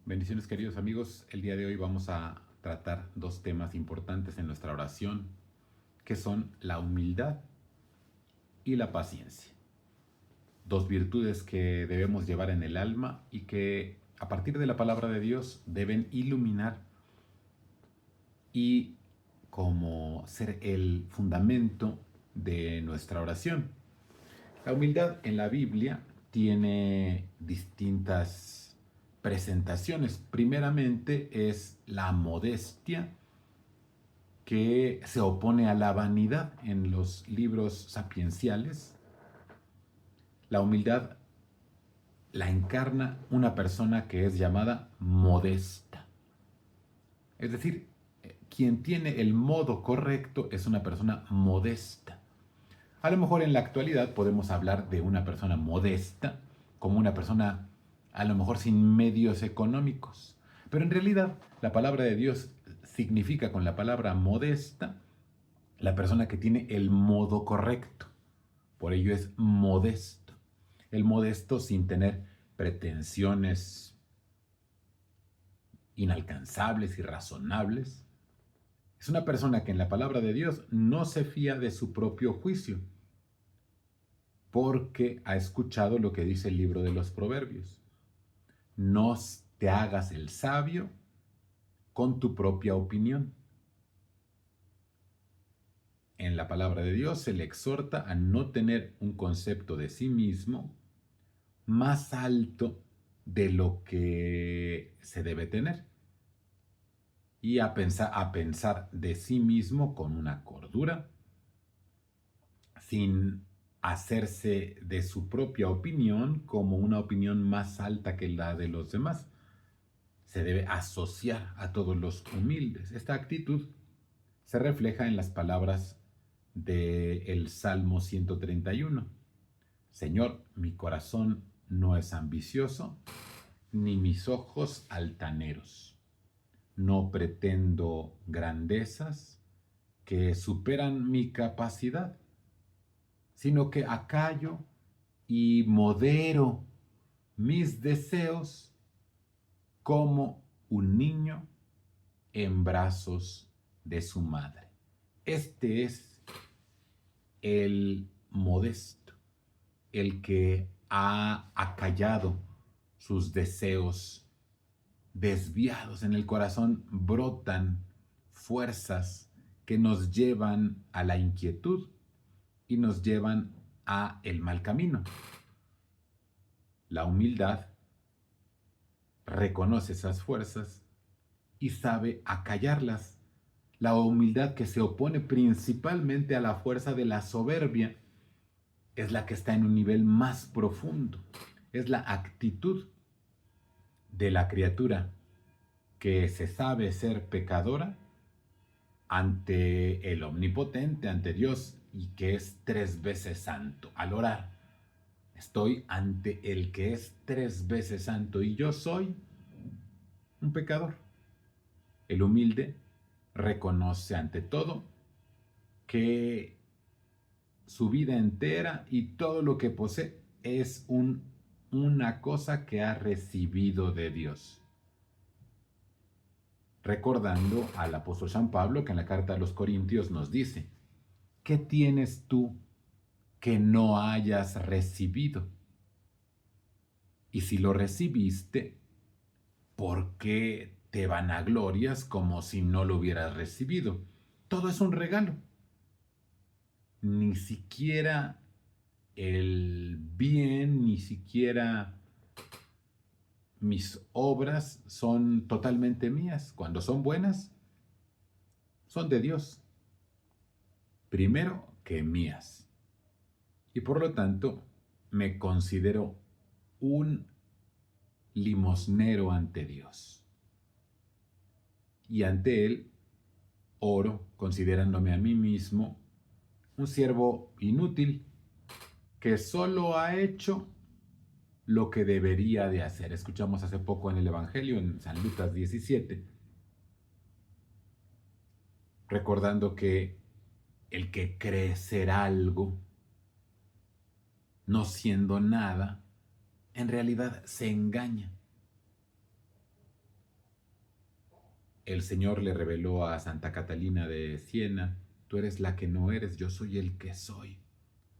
Bendiciones, queridos amigos. El día de hoy vamos a tratar dos temas importantes en nuestra oración, que son la humildad y la paciencia. Dos virtudes que debemos llevar en el alma y que a partir de la palabra de Dios deben iluminar y como ser el fundamento de nuestra oración. La humildad en la Biblia tiene distintas presentaciones. Primeramente es la modestia, que se opone a la vanidad en los libros sapienciales. La humildad la encarna una persona que es llamada modesta. Es decir, quien tiene el modo correcto es una persona modesta. A lo mejor en la actualidad podemos hablar de una persona modesta como una persona a lo mejor sin medios económicos. Pero en realidad la palabra de Dios significa con la palabra modesta la persona que tiene el modo correcto. Por ello es modesto. El modesto sin tener pretensiones inalcanzables y razonables. Es una persona que en la palabra de Dios no se fía de su propio juicio, porque ha escuchado lo que dice el libro de los Proverbios. No te hagas el sabio con tu propia opinión. En la palabra de Dios se le exhorta a no tener un concepto de sí mismo más alto de lo que se debe tener y a pensar de sí mismo con una cordura, sin hacerse de su propia opinión como una opinión más alta que la de los demás. Se debe asociar a todos los humildes. Esta actitud se refleja en las palabras del Salmo 131. Señor, mi corazón no es ambicioso, ni mis ojos altaneros. No pretendo grandezas que superan mi capacidad, sino que acallo y modero mis deseos como un niño en brazos de su madre. Este es el modesto, el que ha acallado sus deseos desviados. En el corazón brotan fuerzas que nos llevan a la inquietud y nos llevan a el mal camino. La humildad reconoce esas fuerzas y sabe acallarlas. La humildad, que se opone principalmente a la fuerza de la soberbia, es la que está en un nivel más profundo. Es la actitud de la criatura que se sabe ser pecadora ante el Omnipotente, ante Dios, y que es 3 veces santo. Al orar, estoy ante el que es 3 veces santo y yo soy un pecador. El humilde reconoce ante todo que su vida entera y todo lo que posee es una cosa que ha recibido de Dios. Recordando al apóstol San Pablo, que en la carta a los Corintios nos dice: ¿qué tienes tú que no hayas recibido? Y si lo recibiste, ¿por qué te vanaglorias como si no lo hubieras recibido? Todo es un regalo. Ni siquiera el bien, ni siquiera mis obras son totalmente mías. Cuando son buenas, son de Dios. Primero que mías. Y por lo tanto, me considero un limosnero ante Dios. Y ante Él oro, considerándome a mí mismo un siervo inútil que solo ha hecho lo que debería de hacer. Escuchamos hace poco en el Evangelio, en San Lucas 17, recordando que el que cree ser algo, no siendo nada, en realidad se engaña. el Señor le reveló a Santa Catalina de Siena: tú eres la que no eres, yo soy el que soy.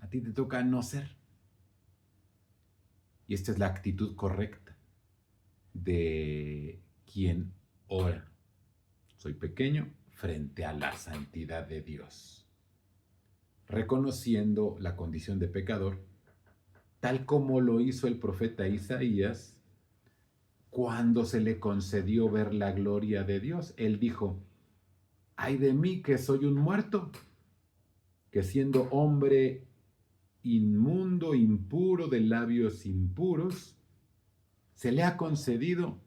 A ti te toca no ser. Y esta es la actitud correcta de quien ora. Soy pequeño frente a la santidad de Dios, reconociendo la condición de pecador, tal como lo hizo el profeta Isaías cuando se le concedió ver la gloria de Dios. Él dijo: ay de mí que soy un muerto, que siendo hombre inmundo, impuro, de labios impuros, se le ha concedido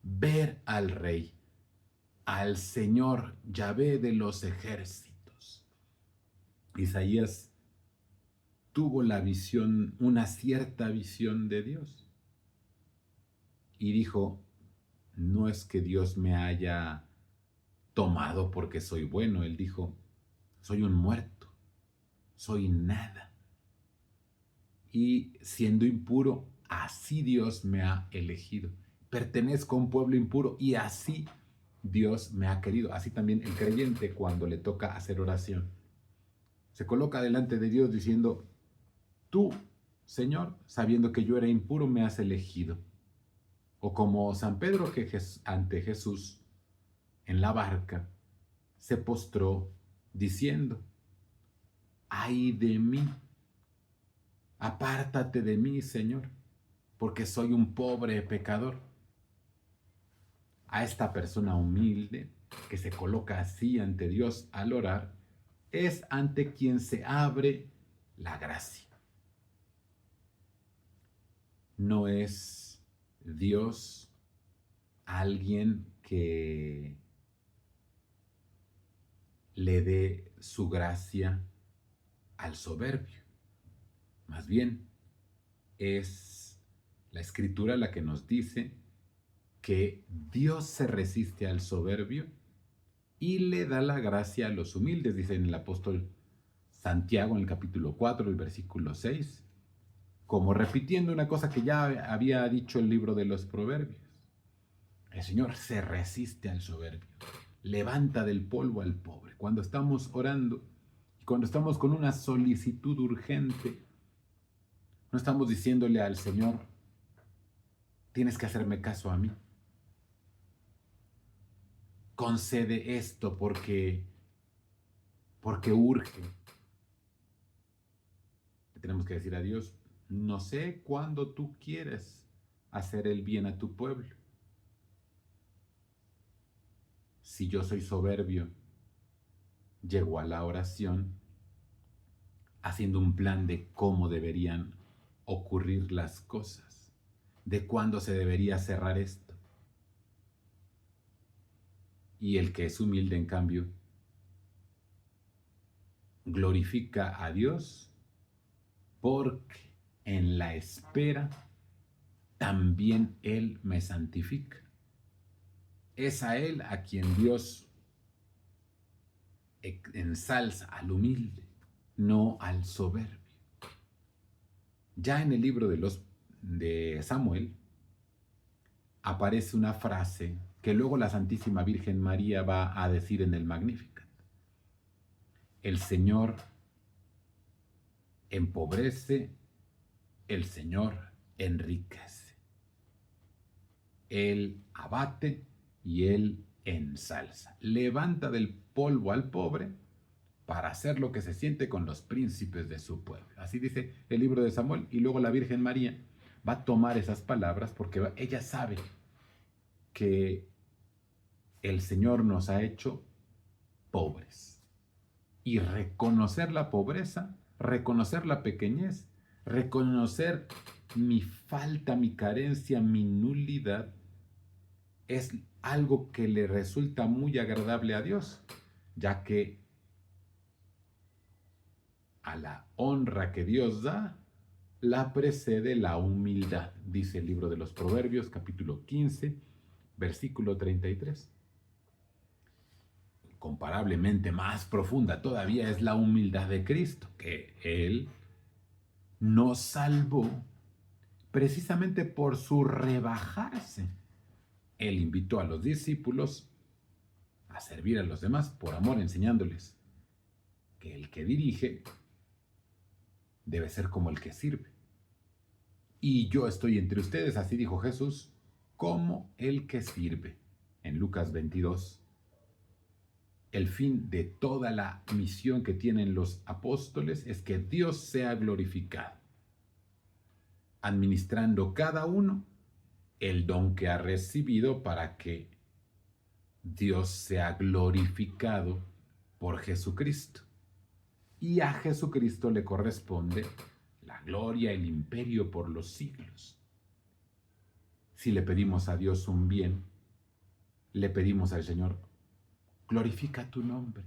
ver al Rey, al Señor Yahvé de los ejércitos. Isaías tuvo la visión, una cierta visión de Dios, y dijo: no es que Dios me haya tomado porque soy bueno. Él dijo: soy un muerto, soy nada, y siendo impuro, así Dios me ha elegido. Pertenezco a un pueblo impuro y así Dios me ha querido. Así también el creyente, cuando le toca hacer oración, se coloca delante de Dios diciendo: tú, Señor, sabiendo que yo era impuro, me has elegido. O como San Pedro, que ante Jesús en la barca se postró diciendo: ay de mí, apártate de mí, Señor, porque soy un pobre pecador. A esta persona humilde que se coloca así ante Dios al orar, es ante quien se abre la gracia. No es Dios alguien que le dé su gracia al soberbio. Más bien, es la Escritura la que nos dice que Dios se resiste al soberbio y le da la gracia a los humildes, dice en el apóstol Santiago en el capítulo 4, el versículo 6, como repitiendo una cosa que ya había dicho el libro de los Proverbios. El Señor se resiste al soberbio, levanta del polvo al pobre. Cuando estamos orando y cuando estamos con una solicitud urgente, no estamos diciéndole al Señor: tienes que hacerme caso a mí, concede esto porque urge. Le tenemos que decir a Dios: no sé cuándo tú quieres hacer el bien a tu pueblo. Si yo soy soberbio, llego a la oración haciendo un plan de cómo deberían ocurrir las cosas, de cuándo se debería cerrar esto. Y el que es humilde, en cambio, glorifica a Dios porque en la espera también Él me santifica. Es a Él a quien Dios ensalza, al humilde, no al soberbio. Ya en el libro de Samuel aparece una frase que luego la Santísima Virgen María va a decir en el Magnificat. El Señor empobrece, el Señor enriquece. Él abate y Él ensalza. Levanta del polvo al pobre para hacer lo que se siente con los príncipes de su pueblo. Así dice el libro de Samuel, y luego la Virgen María va a tomar esas palabras porque ella sabe que el Señor nos ha hecho pobres. Y reconocer la pobreza, reconocer la pequeñez, reconocer mi falta, mi carencia, mi nulidad, es algo que le resulta muy agradable a Dios, ya que a la honra que Dios da, la precede la humildad, dice el libro de los Proverbios, capítulo 15, versículo 33. Comparablemente más profunda todavía es la humildad de Cristo, que Él nos salvó precisamente por su rebajarse. Él invitó a los discípulos a servir a los demás por amor, enseñándoles que el que dirige debe ser como el que sirve. Y yo estoy entre ustedes, así dijo Jesús, como el que sirve. En Lucas 22, el fin de toda la misión que tienen los apóstoles es que Dios sea glorificado, administrando cada uno el don que ha recibido para que Dios sea glorificado por Jesucristo. Y a Jesucristo le corresponde la gloria, el imperio por los siglos. Si le pedimos a Dios un bien, le pedimos al Señor, glorifica tu nombre,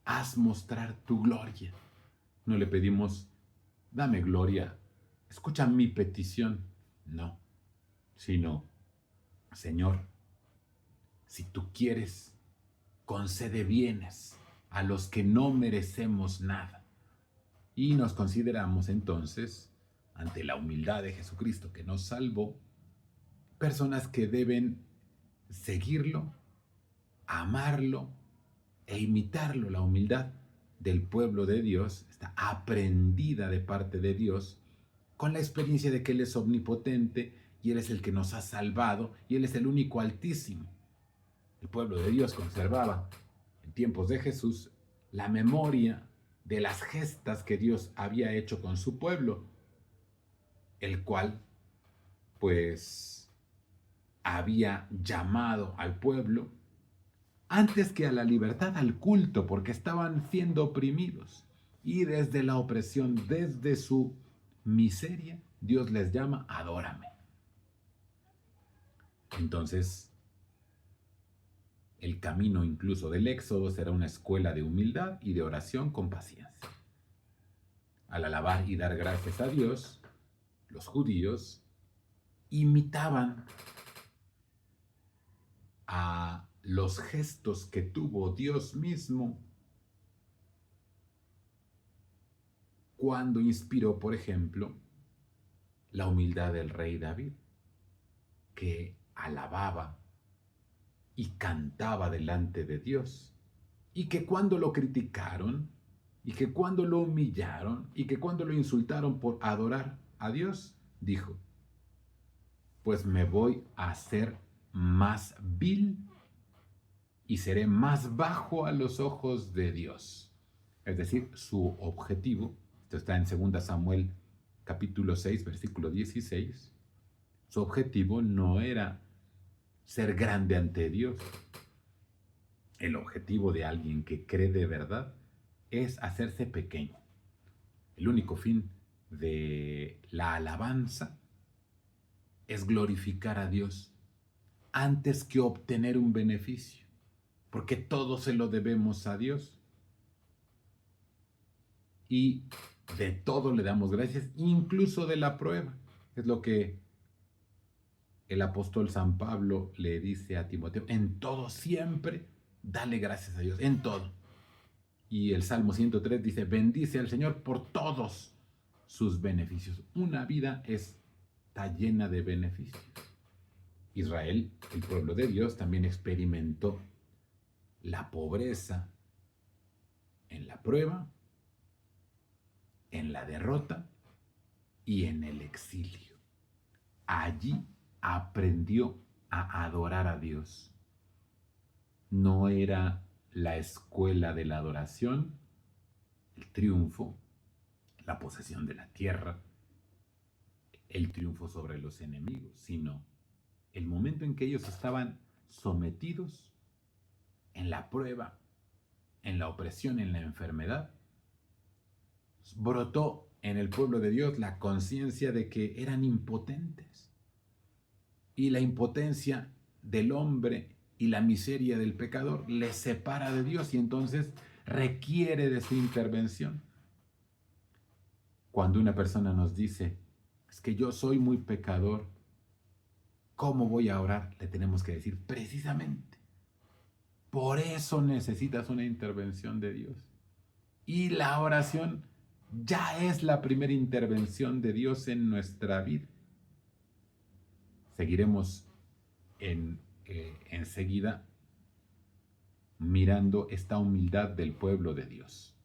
haz mostrar tu gloria. No le pedimos, dame gloria, escucha mi petición. No, sino, Señor, si tú quieres, concede bienes a los que no merecemos nada. Y nos consideramos entonces, ante la humildad de Jesucristo que nos salvó, personas que deben seguirlo, amarlo e imitarlo. La humildad del pueblo de Dios está aprendida de parte de Dios con la experiencia de que Él es omnipotente y Él es el que nos ha salvado y Él es el único altísimo. El pueblo de Dios conservaba en tiempos de Jesús la memoria de las gestas que Dios había hecho con su pueblo, el cual pues había llamado al pueblo antes que a la libertad, al culto, porque estaban siendo oprimidos. Y desde la opresión, desde su miseria, Dios les llama, adórame. Entonces, el camino incluso del Éxodo será una escuela de humildad y de oración con paciencia. Al alabar y dar gracias a Dios, los judíos imitaban a los gestos que tuvo Dios mismo cuando inspiró, por ejemplo, la humildad del rey David, que alababa y cantaba delante de Dios, y que cuando lo criticaron, y que cuando lo humillaron, y que cuando lo insultaron por adorar a Dios, dijo, pues me voy a hacer más vil y seré más bajo a los ojos de Dios. Es decir, su objetivo, esto está en 2 Samuel capítulo 6, versículo 16, su objetivo no era ser grande ante Dios. El objetivo de alguien que cree de verdad es hacerse pequeño. El único fin de la alabanza es glorificar a Dios antes que obtener un beneficio, porque todo se lo debemos a Dios. Y de todo le damos gracias, incluso de la prueba. Es lo que el apóstol San Pablo le dice a Timoteo, en todo siempre, dale gracias a Dios, en todo. Y el Salmo 103 dice, bendice al Señor por todos sus beneficios. Una vida está llena de beneficios. Israel, el pueblo de Dios, también experimentó la pobreza en la prueba, en la derrota y en el exilio. Allí aprendió a adorar a Dios. No era la escuela de la adoración, el triunfo, la posesión de la tierra, el triunfo sobre los enemigos, sino el momento en que ellos estaban sometidos en la prueba, en la opresión, en la enfermedad, brotó en el pueblo de Dios la conciencia de que eran impotentes. Y la impotencia del hombre y la miseria del pecador les separa de Dios y entonces requiere de su intervención. Cuando una persona nos dice, es que yo soy muy pecador, ¿cómo voy a orar? Le tenemos que decir, precisamente, por eso necesitas una intervención de Dios. Y la oración ya es la primera intervención de Dios en nuestra vida. Seguiremos enseguida mirando esta humildad del pueblo de Dios.